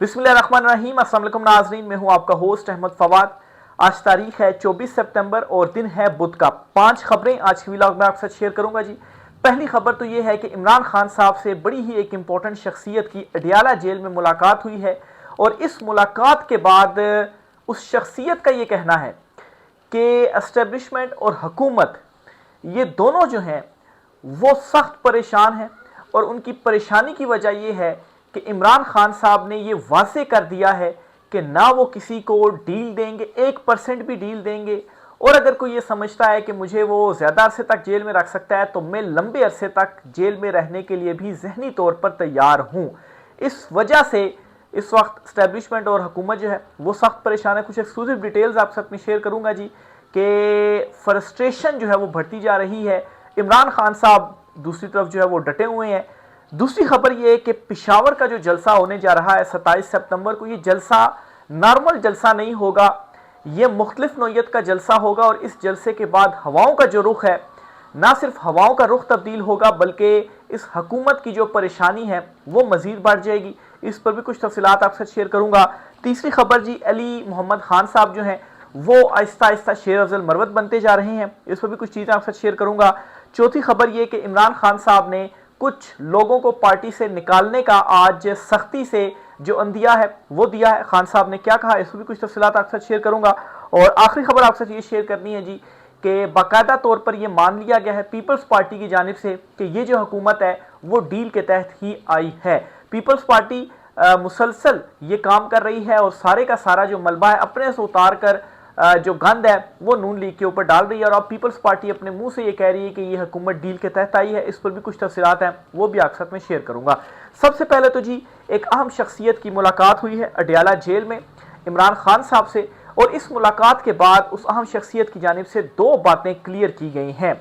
बिस्मिल्लाहिर्रहमानिर्रहीम। अस्सलाम वालेकुम नाज़रीन, मैं हूं आपका होस्ट अहमद फवाद। आज तारीख है 24 सितंबर और दिन है बुध का। 5 खबरें आज की व्लॉग में आपके साथ शेयर करूंगा जी। पहली खबर तो ये है कि इमरान खान साहब से बड़ी ही एक इंपॉर्टेंट शख्सियत की अडियाला जेल में मुलाकात हुई है और इस मुलाकात के बाद उस शख्सियत का ये कहना है कि एस्टेब्लिशमेंट और हुकूमत ये दोनों जो हैं वो सख्त परेशान हैं और उनकी परेशानी की वजह ये है कि इमरान खान साहब ने ये वाज़े कर दिया है कि ना वो किसी को डील देंगे, 1% भी डील देंगे, और अगर कोई ये समझता है कि मुझे वो ज़्यादा अरसे तक जेल में रख सकता है तो मैं लंबे अरसे तक जेल में रहने के लिए भी ज़हनी तौर पर तैयार हूँ। इस वजह से इस वक्त इस्टेब्लिशमेंट और हुकूमत जो है वो सख्त परेशान है। कुछ एक्सक्लूसिव डिटेल्स आपके साथ में शेयर करूँगा जी कि फ्रस्ट्रेशन जो है वो बढ़ती जा रही है। इमरान खान साहब दूसरी तरफ जो है वो डटे हुए हैं। दूसरी खबर यह है कि पेशावर का जो जलसा होने जा रहा है 27 सितंबर को, ये जलसा नॉर्मल जलसा नहीं होगा, ये मुख्तलिफ नौइयत का जलसा होगा और इस जलसे के बाद हवाओं का जो रुख है, ना सिर्फ हवाओं का रुख तब्दील होगा बल्कि इस हुकूमत की जो परेशानी है वो मजीद बढ़ जाएगी। इस पर भी कुछ तफसीलात आपसे शेयर करूंगा। तीसरी खबर जी, अली मोहम्मद खान साहब जो हैं वो आहिस्ता आहिस्ता शेर अफजल मरवत बनते जा रहे हैं, इस पर भी कुछ चीज़ें आपसे शेयर करूंगा। चौथी खबर ये कि इमरान खान साहब ने कुछ लोगों को पार्टी से निकालने का आज सख्ती से जो अंदिया है वो दिया है। खान साहब ने क्या कहा, इसको भी कुछ तफसीलात आपके साथ शेयर करूंगा। और आखिरी खबर आपके साथ ये शेयर करनी है जी कि बाकायदा तौर पर यह मान लिया गया है पीपल्स पार्टी की जानिब से कि ये जो हुकूमत है वो डील के तहत ही आई है। पीपल्स पार्टी मुसलसल ये काम कर रही है और सारे का सारा जो मलबा है अपने से उतार कर जो गंद है वो नून लीग के ऊपर डाल रही है और अब पीपल्स पार्टी अपने मुंह से ये कह रही है कि ये हुकूमत डील के तहत आई है। इस पर भी कुछ तफसीलात हैं, वो भी आपके साथ में शेयर करूंगा। सबसे पहले तो जी एक अहम शख्सियत की मुलाकात हुई है अडियाला जेल में इमरान खान साहब से, और इस मुलाकात के बाद उस अहम शख्सियत की जानिब से 2 बातें क्लियर की गई हैं।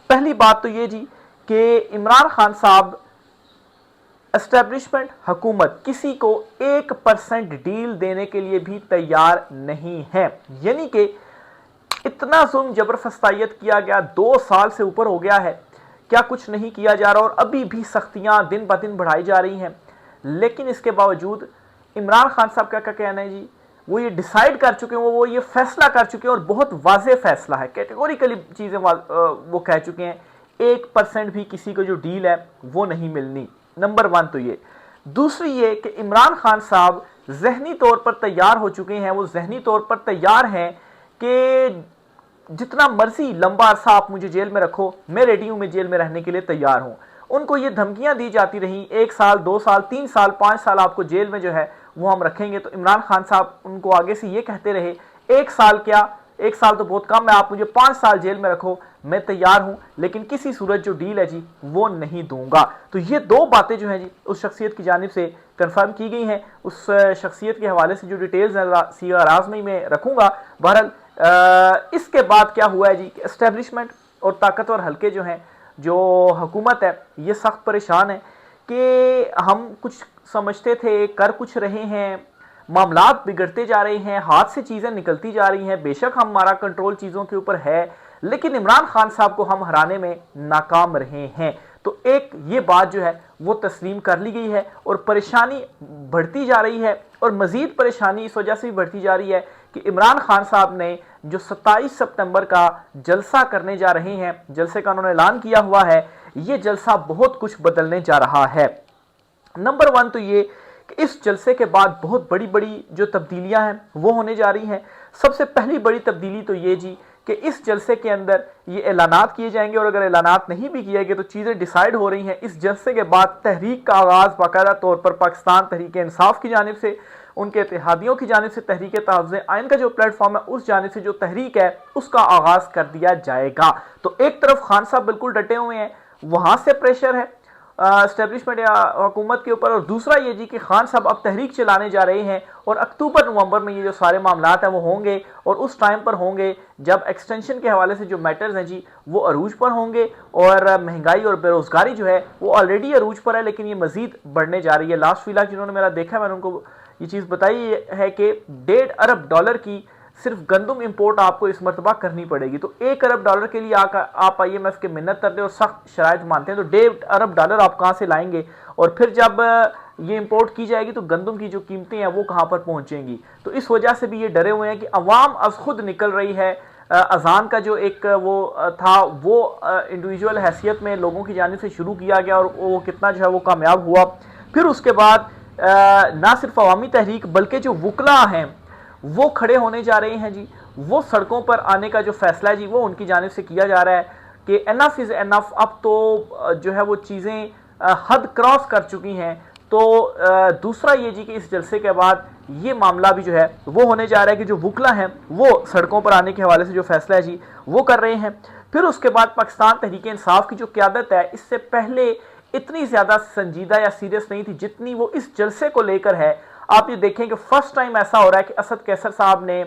पहली बात तो ये जी कि इमरान खान साहब एस्टेब्लिशमेंट हुकूमत किसी को 1% डील देने के लिए भी तैयार नहीं है। यानी कि इतना जुल्म जबरदस्तायत किया गया, 2 साल से ऊपर हो गया है, क्या कुछ नहीं किया जा रहा और अभी भी सख्तियां दिन ब दिन बढ़ाई जा रही हैं। लेकिन इसके बावजूद इमरान खान साहब का क्या कहना है जी, वो ये डिसाइड कर चुके हैं, वो ये फैसला कर चुके हैं और बहुत वाज़ेह फैसला है, कैटेगोरिकली चीज़ें वो कह चुके हैं 1% भी किसी को जो डील है वो नहीं मिलनी। नंबर 1 तो ये। दूसरी ये कि इमरान खान साहब जहनी तौर पर तैयार हो चुके हैं, वो जहनी तौर पर तैयार हैं कि जितना मर्जी लंबा अरसा आप मुझे जेल में रखो, मैं रेडी हूं, मैं जेल में रहने के लिए तैयार हूं। उनको ये धमकियां दी जाती रही 1 साल 2 साल 3 साल 5 साल आपको जेल में जो है वो हम रखेंगे, तो इमरान खान साहब उनको आगे से ये कहते रहे 1 साल क्या, 1 साल तो बहुत कम है, आप मुझे 5 साल जेल में रखो, मैं तैयार हूं, लेकिन किसी सूरत जो डील है जी वो नहीं दूंगा। तो ये 2 बातें जो हैं जी उस शख्सियत की जानिब से कंफर्म की गई हैं। उस शख्सियत के हवाले से जो डिटेल्स हैं सीगा राज में रखूंगा। बहरहाल इसके बाद क्या हुआ है जी कि एस्टेब्लिशमेंट और ताकतवर हल्के जो हैं, जो हुकूमत है, ये सख्त परेशान है कि हम कुछ समझते थे, कर कुछ रहे हैं, मामलात बिगड़ते जा रहे हैं, हाथ से चीज़ें निकलती जा रही हैं, बेशक हमारा कंट्रोल चीज़ों के ऊपर है लेकिन इमरान खान साहब को हम हराने में नाकाम रहे हैं। तो एक ये बात जो है वो तस्लीम कर ली गई है और परेशानी बढ़ती जा रही है और मज़ीद परेशानी इस वजह से भी बढ़ती जा रही है कि इमरान खान साहब ने जो 27 सितंबर का जलसा करने जा रहे हैं, जलसे का उन्होंने ऐलान किया हुआ है, ये जलसा बहुत कुछ बदलने जा रहा है। नंबर 1 तो ये कि इस जलसे के बाद बहुत बड़ी बड़ी जो तब्दीलियां हैं वो होने जा रही हैं। सबसे पहली बड़ी तब्दीली तो ये जी कि इस जलसे के अंदर ये ऐलानात किए जाएंगे और अगर ऐलानात नहीं भी किए गए तो चीज़ें डिसाइड हो रही हैं। इस जलसे के बाद तहरीक का आगाज़ बाकायदा तौर पर पाकिस्तान तहरीक इंसाफ की जानिब से, उनके इत्तेहादियों की जानिब से, तहरीक तहफ़्ज़ुज़ आइन का जो प्लेटफॉर्म है उस जानिब से जो तहरीक है उसका आगाज़ कर दिया जाएगा। तो एक तरफ खान साहब बिल्कुल डटे हुए हैं, वहाँ से प्रेशर है एस्टेब्लिशमेंट या हुकूमत के ऊपर, और दूसरा ये जी कि खान साहब अब तहरीक चलाने जा रहे हैं और अक्टूबर नवंबर में ये जो सारे मामलात हैं वो होंगे और उस टाइम पर होंगे जब एक्सटेंशन के हवाले से जो मैटर्स हैं जी वो अरूज पर होंगे और महंगाई और बेरोज़गारी जो है वो ऑलरेडी अरूज पर है लेकिन ये मज़ीद बढ़ने जा रही है। लास्ट फिलहाल जिन्होंने मेरा देखा, मैंने उनको ये चीज़ बताई है कि $1.5 अरब की सिर्फ गंदम इंपोर्ट आपको इस मरतबा करनी पड़ेगी। तो $1 अरब के लिए आप IMF के मिन्नत करते और सख्त शराइत मानते हैं, तो $1.5 अरब आप कहाँ से लाएंगे? और फिर जब ये इंपोर्ट की जाएगी तो गंदम की जो कीमतें हैं वो कहाँ पर पहुँचेंगी? तो इस वजह से भी ये डरे हुए हैं कि अवाम अज खुद निकल रही है। अजान का जो एक वो था वो इंडिविजुअल हैसियत में लोगों की जानिब से शुरू किया गया और वो कितना जो है वो कामयाब हुआ। फिर उसके बाद ना सिर्फ अवामी तहरीक बल्कि जो वकला हैं वो खड़े होने जा रहे हैं जी, वो सड़कों पर आने का जो फैसला है जी वो उनकी जानिब से किया जा रहा है कि एनफ इज़ एनफ, अब तो जो है वो चीज़ें हद क्रॉस कर चुकी हैं। तो दूसरा ये जी कि इस जलसे के बाद ये मामला भी जो है वो होने जा रहा है कि जो वकला हैं वो सड़कों पर आने के हवाले से जो फैसला है जी वो कर रहे हैं। फिर उसके बाद पाकिस्तान तहरीक इंसाफ की जो क़यादत है इससे पहले इतनी ज़्यादा संजीदा या सीरियस नहीं थी जितनी वो इस जलसे को लेकर है। आप ये देखें कि फर्स्ट टाइम ऐसा हो रहा है कि असद कैसर साहब ने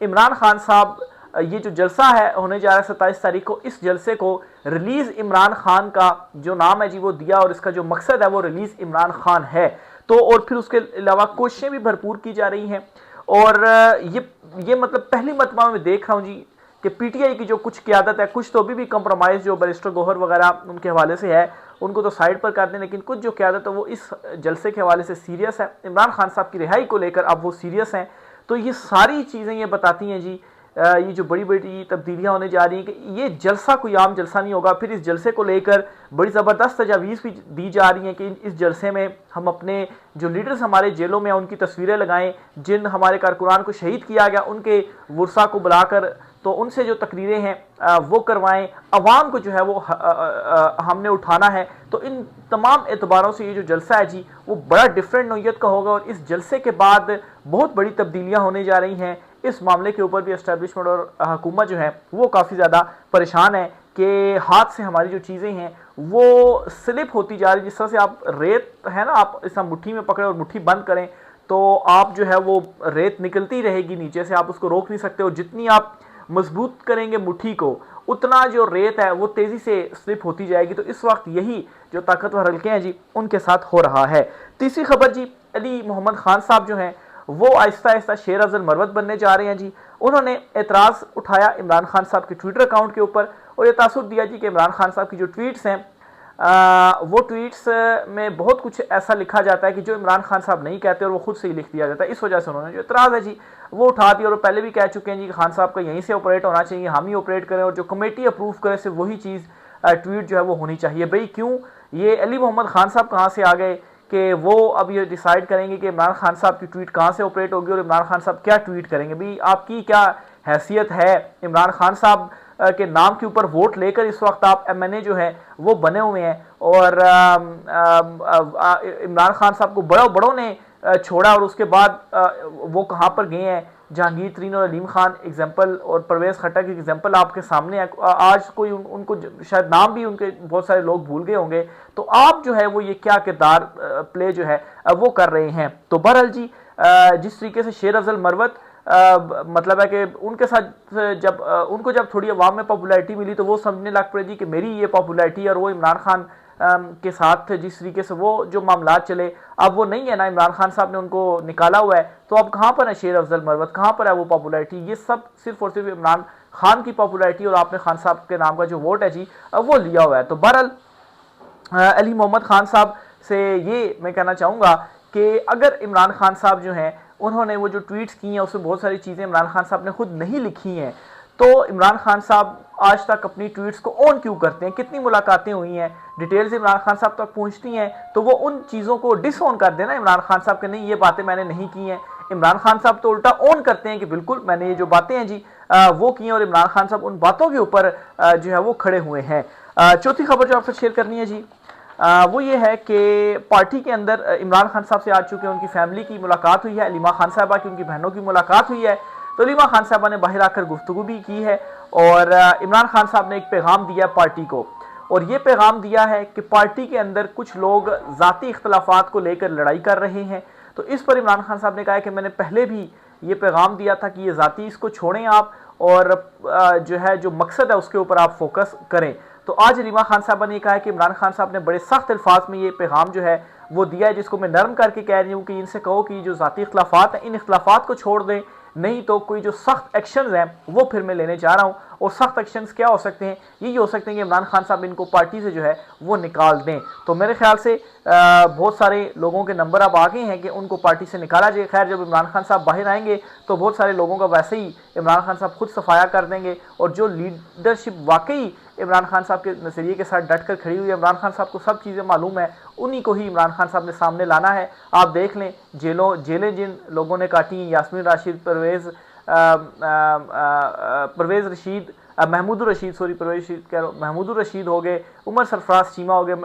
इमरान खान साहब, ये जो जलसा है होने जा रहा है 27 तारीख को, इस जलसे को रिलीज इमरान खान का जो नाम है जी वो दिया और इसका जो मकसद है वो रिलीज इमरान खान है। तो और फिर उसके अलावा कोशिशें भी भरपूर की जा रही हैं। और ये मतलब पहली मरतबा मैं देख रहा हूँ जी कि PTI की जो कुछ क़यादत है, कुछ तो अभी भी कंप्रोमाइज़ जो बैरिस्टर गौहर वगैरह उनके हवाले से है उनको तो साइड पर कर दें, लेकिन कुछ जो क़यादत है वो इस जलसे के हवाले से सीरियस है। इमरान खान साहब की रिहाई को लेकर अब वो सीरियस हैं। तो ये सारी चीज़ें ये बताती हैं जी ये जो बड़ी बड़ी तब्दीलियां होने जा रही हैं कि ये जलसा कोई आम जलसा नहीं होगा। फिर इस जलसे को लेकर बड़ी ज़बरदस्त तजावीज़ भी दी जा रही हैं कि इस जलसे में हम अपने जो लीडर्स हमारे जेलों में उनकी तस्वीरें लगाएं, जिन हमारे कारकुनान को शहीद किया गया उनके वर्सा को बुलाकर तो उनसे जो तकरीरें हैं वो करवाएं, अवाम को जो है वो हमने उठाना है। तो इन तमाम एतबारों से ये जो जलसा है जी वो बड़ा डिफरेंट नौइयत का होगा और इस जलसे के बाद बहुत बड़ी तब्दीलियां होने जा रही हैं। इस मामले के ऊपर भी एस्टैब्लिशमेंट और हुकूमत जो है वो काफ़ी ज़्यादा परेशान है कि हाथ से हमारी जो चीज़ें हैं वो स्लिप होती जा रही है। जिस तरह से आप रेत है ना, आप इस मुट्ठी में पकड़े और मुट्ठी बंद करें तो आप जो है वो रेत निकलती रहेगी नीचे से, आप उसको रोक नहीं सकते। और जितनी आप मजबूत करेंगे मुट्ठी को उतना जो रेत है वो तेज़ी से स्लिप होती जाएगी। तो इस वक्त यही जो ताकतवर हल्के हैं जी उनके साथ हो रहा है। तीसरी खबर जी, अली मोहम्मद खान साहब जो हैं वो आहिस्ता आहिस्ता शेर अफजल मरवत बनने जा रहे हैं जी। उन्होंने एतराज़ उठाया इमरान खान साहब के ट्विटर अकाउंट के ऊपर और ये तासुर दिया जी कि इमरान खान साहब की जो ट्वीट्स हैं वो ट्वीट्स में बहुत कुछ ऐसा लिखा जाता है कि जो इमरान खान साहब नहीं कहते और वो खुद से ही लिख दिया जाता है। इस वजह से उन्होंने जो एतराज़ है जी वो उठा दिया और पहले भी कह चुके हैं जी कि खान साहब का यहीं से ऑपरेट होना चाहिए, हम ही ऑपरेट करें और जो कमेटी अप्रूव करे सिर्फ वही चीज़ ट्वीट जो है वो होनी चाहिए। भाई क्यों ये अली मोहम्मद खान साहब कहाँ से आ गए कि वो अब ये डिसाइड करेंगे कि इमरान खान साहब की ट्वीट कहाँ से ऑपरेट होगी और इमरान खान साहब क्या ट्वीट करेंगे? भाई आपकी क्या हैसियत है? इमरान खान साहब के नाम के ऊपर वोट लेकर इस वक्त आप MNA जो है वो बने हुए हैं और इमरान खान साहब को बड़ों ने छोड़ा और उसके बाद वो कहाँ पर गए हैं? जहांगीर तरीन और अलीम खान एग्जाम्पल और परवेज़ खट्टक की एग्जाम्पल आपके सामने है। आज कोई उनको शायद नाम भी उनके बहुत सारे लोग भूल गए होंगे। तो आप जो है वो ये क्या किरदार प्ले जो है वो कर रहे हैं? तो बहरहाल जी जिस तरीके से शेर अफजल मरवत मतलब है कि उनके साथ जब उनको जब थोड़ी अवाम में पॉपुलैरिटी मिली तो वो समझने लग पड़े जी कि मेरी ये पॉपुलैरिटी और वो इमरान खान के साथ जिस तरीके से वो जो मामला चले अब वो नहीं है ना, इमरान खान साहब ने उनको निकाला हुआ है। तो अब कहाँ पर है शेर अफजल मरवत, कहाँ पर है वो पॉपुलैरिटी? ये सब सिर्फ और सिर्फ इमरान खान की पॉपुलैरिटी और आपने खान साहब के नाम का जो वोट है जी वो लिया हुआ है। तो बहरहाल अली मोहम्मद खान साहब से ये मैं कहना चाहूँगा कि अगर इमरान खान साहब जो हैं उन्होंने वो जो ट्वीट्स की हैं उसमें बहुत सारी चीज़ें इमरान खान साहब ने खुद नहीं लिखी हैं, तो इमरान खान साहब आज तक अपनी ट्वीट्स को ऑन क्यों करते हैं? कितनी मुलाकातें हुई हैं, डिटेल्स इमरान खान साहब तक पहुंचती हैं, तो वो उन चीज़ों को डिसऑन कर देना इमरान खान साहब के नहीं ये बातें मैंने नहीं की हैं। इमरान खान साहब तो उल्टा ऑन करते हैं कि बिल्कुल मैंने ये जो बातें हैं जी वो की हैं और इमरान खान साहब उन बातों के ऊपर जो है वो खड़े हुए हैं। चौथी खबर जो आपसे शेयर करनी है जी वो ये है कि पार्टी के अंदर इमरान खान साहब से आ चुके हैं, उनकी फैमिली की मुलाकात हुई है, अलीमा खान साहबा की उनकी बहनों की मुलाकात हुई है। तो अलीमा खान साहबा ने बाहर आकर गुफ्तगू भी की है और इमरान खान साहब ने एक पैगाम दिया पार्टी को और ये पैगाम दिया है कि पार्टी के अंदर कुछ लोग ज़ाती इख्तलाफात को लेकर लड़ाई कर रहे हैं। तो इस पर इमरान खान साहब ने कहा है कि मैंने पहले भी ये पैगाम दिया था कि ये ज़ाती इसको छोड़ें आप और जो है जो मकसद है उसके ऊपर आप फोकस करें। तो आज अलीमा खान साहबा ने कहा है कि इमरान खान साहब ने बड़े सख्त अल्फाज में ये पैगाम जो है वो दिया है, जिसको मैं नरम करके कह रही हूँ कि इनसे कहो कि जो ज़ाती इख्तलाफात हैं इन इख्तलाफात को छोड़ दें, नहीं तो कोई जो सख्त एक्शंस हैं वो फिर मैं लेने जा रहा हूँ। और सख्त एक्शंस क्या हो सकते हैं? यही हो सकते हैं कि इमरान खान साहब इनको पार्टी से जो है वो निकाल दें। तो मेरे ख्याल से बहुत सारे लोगों के नंबर अब आ गए हैं कि उनको पार्टी से निकाला जाए। खैर, जब इमरान खान साहब बाहर आएंगे तो बहुत सारे लोगों का वैसे ही इमरान खान साहब खुद सफाया कर देंगे, और जो लीडरशिप वाकई इमरान खान साहब के नज़रिए के साथ डट कर खड़ी हुई है, इमरान खान साहब को सब चीज़ें मालूम है, उन्हीं को ही इमरान खान साहब ने सामने लाना है। आप देख लें, जेलें जिन लोगों ने काटी, यास्मीन राशिद, परवेज़ रशीद, महमूद रशीद, सॉरी परवेज़ रशीद कह रहा हूँ, महमूद रशीद हो गए, उमर सरफराज चीमा हो गए,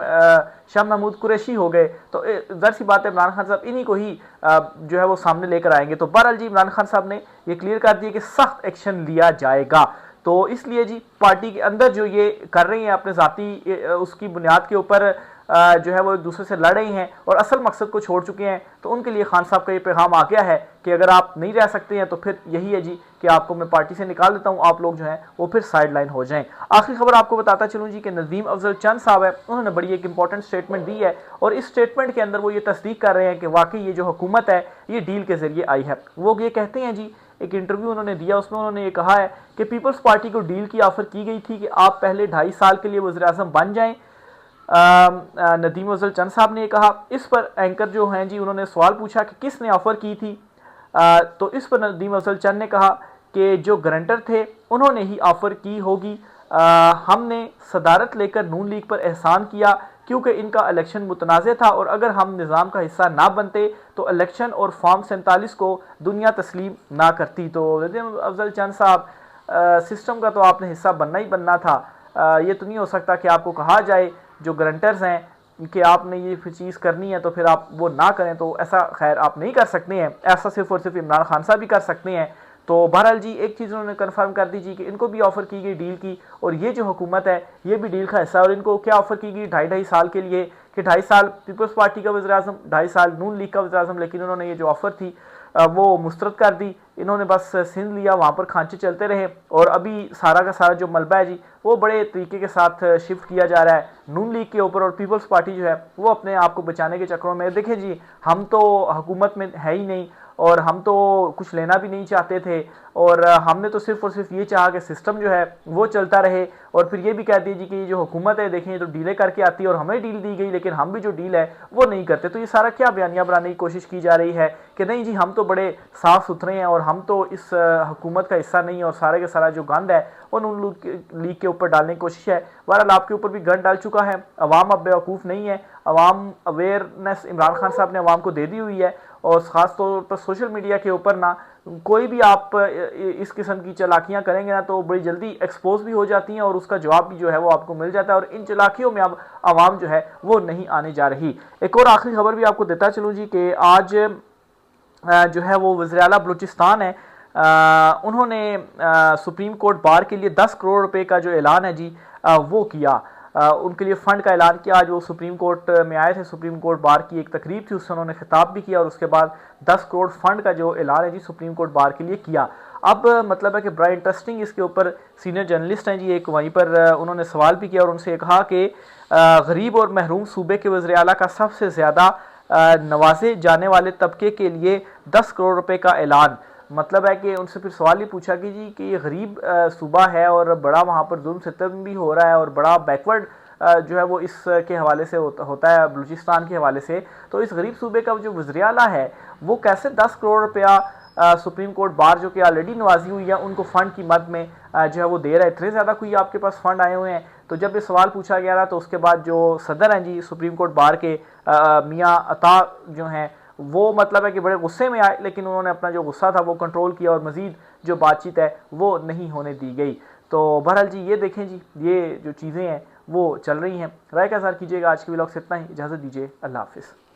शाह महमूद कुरैशी हो गए। तो ज़ाहिर सी बात है इमरान खान साहब इन्हीं को ही जो है वो सामने लेकर आएंगे। तो बहरहाल जी इमरान खान साहब ने ये क्लियर कर दिया कि सख्त एक्शन लिया जाएगा। तो इसलिए जी पार्टी के अंदर जो ये कर रही हैं अपने ज़ाती उसकी बुनियाद के ऊपर जो है वो एक दूसरे से लड़ रही हैं और असल मकसद को छोड़ चुके हैं, तो उनके लिए खान साहब का ये पैगाम आ गया है कि अगर आप नहीं रह सकते हैं तो फिर यही है जी कि आपको मैं पार्टी से निकाल देता हूं, आप लोग जो हैं वो फिर साइड लाइन हो जाएं। आखिरी खबर आपको बताता चलूं जी कि नदीम अफजल चंद साहब है, उन्होंने बड़ी एक इंपॉर्टेंट स्टेटमेंट दी है, और इस स्टेटमेंट के अंदर वो ये तस्दीक कर रहे हैं कि वाकई ये जो हुकूमत है ये डील के जरिए आई है। वो ये कहते हैं जी, एक इंटरव्यू उन्होंने दिया, उसमें उन्होंने ये कहा है कि पीपल्स पार्टी को डील की ऑफर की गई थी कि आप पहले 2.5 साल के लिए वज़ीर आज़म बन जाएं। नदीम अफजल चंद साहब ने कहा। इस पर एंकर जो हैं जी उन्होंने सवाल पूछा कि किसने ऑफ़र की थी, तो इस पर नदीम अफजल चंद ने कहा कि जो गारंटर थे उन्होंने ही ऑफ़र की होगी। हमने सदारत लेकर नून लीग पर एहसान किया क्योंकि इनका इलेक्शन मुतनाज़ था, और अगर हम निज़ाम का हिस्सा ना बनते तो इलेक्शन और फॉर्म 47 को दुनिया तस्लीम ना करती। तो नदीम अफजल चंद साहब, सिस्टम का तो आपने हिस्सा बनना ही बनना था। ये तो नहीं हो सकता कि आपको कहा जाए जो गारंटर्स हैं कि आपने ये चीज़ करनी है तो फिर आप वो ना करें, तो ऐसा खैर आप नहीं कर सकते हैं, ऐसा सिर्फ और सिर्फ इमरान खान साहब भी कर सकते हैं। तो बहरहाल जी एक चीज़ उन्होंने कंफर्म कर दी जी कि इनको भी ऑफ़र की गई डील की, और ये जो हुकूमत है ये भी डील का हिस्सा है। और इनको क्या ऑफ़र की गई 2.5 साल के लिए, कि 2.5 साल पीपल्स पार्टी का वज़ीर आज़म, 2.5 साल नून लीग का वज़ीर आज़म, लेकिन उन्होंने ये जो ऑफ़र थी वो मुस्तरद कर दी। इन्होंने बस सिंध लिया, वहाँ पर खांचे चलते रहे, और अभी सारा का सारा जो मलबा है जी वो बड़े तरीके के साथ शिफ्ट किया जा रहा है नून लीग के ऊपर, और पीपल्स पार्टी जो है वो अपने आप को बचाने के चक्करों में, देखें जी हम तो हुकूमत में है ही नहीं, और हम तो कुछ लेना भी नहीं चाहते थे, और हमने तो सिर्फ और सिर्फ ये चाहा कि सिस्टम जो है वो चलता रहे। और फिर ये भी कह दीजिए कि ये जो हुकूमत है देखें ये तो डीलें करके आती है और हमें डील दी गई, लेकिन हम भी जो डील है वो नहीं करते। तो ये सारा क्या बयानिया बनाने की कोशिश की जा रही है कि नहीं जी हम तो बड़े साफ़ सुथरे हैं और हम तो इस हुकूमत का हिस्सा नहीं है, और सारे का सारा जो गंद है वो नून लीग के ऊपर डालने की कोशिश है। बहरहाल आपके ऊपर भी गंद डाल चुका है, अवाम अब बेवकूफ़ नहीं है, अवाम अवेयरनेस इमरान खान साहब ने अवाम को दे दी हुई है, और ख़ास तौर पर सोशल मीडिया के ऊपर ना कोई भी आप इस किस्म की चालाकियां करेंगे ना तो बड़ी जल्दी एक्सपोज भी हो जाती हैं, और उसका जवाब भी जो है वो आपको मिल जाता है, और इन चालाकियों में अब आवाम जो है वो नहीं आने जा रही। एक और आखिरी खबर भी आपको देता चलूँ जी कि आज जो है वो वज़ीर आला बलूचिस्तान है, उन्होंने सुप्रीम कोर्ट बार के लिए 10 करोड़ रुपए का जो ऐलान है जी वो किया, उनके लिए फ़ंड का ऐलान किया। आज वो सुप्रीम कोर्ट में आए थे, सुप्रीम कोर्ट बार की एक तकरीब थी, उससे उन्होंने खिताब भी किया, और उसके बाद 10 करोड़ फ़ंड का जो ऐलान है जी सुप्रीम कोर्ट बार के लिए किया। अब मतलब है कि बड़ा इंटरेस्टिंग इसके ऊपर सीनियर जर्नलिस्ट हैं जी एक, वहीं पर उन्होंने सवाल भी किया और उनसे कहा कि गरीब और महरूम सूबे के वज़ीर आला का सबसे ज़्यादा नवाजे जाने वाले तबके के लिए 10 करोड़ रुपए का ऐलान। मतलब है कि उनसे फिर सवाल ही पूछा कि जी कि ये गरीब सूबा है और बड़ा वहाँ पर जुल्म सितम भी हो रहा है और बड़ा बैकवर्ड जो है वो इस के हवाले से होता है बलूचिस्तान के हवाले से, तो इस गरीब सूबे का जो वज़ीर आला है वो कैसे 10 करोड़ रुपया सुप्रीम कोर्ट बार जो कि ऑलरेडी नवाजी हुई है उनको फ़ंड की मद में जो है वो दे रहा है, इतने ज़्यादा कोई आपके पास फ़ंड आए हुए हैं। तो जब ये सवाल पूछा गया था तो उसके बाद जो सदर हैं जी सुप्रीम कोर्ट बार के मियाँ अता जो हैं वो मतलब है कि बड़े गुस्से में आए, लेकिन उन्होंने अपना जो गुस्सा था वो कंट्रोल किया और मज़ीद जो बातचीत है वो नहीं होने दी गई। तो बहरहाल जी ये देखें जी ये जो चीज़ें हैं वो चल रही हैं। राय का इज़हार कीजिएगा। आज के व्लॉग से इतना ही, इजाज़त दीजिए, अल्लाह हाफ़िज़।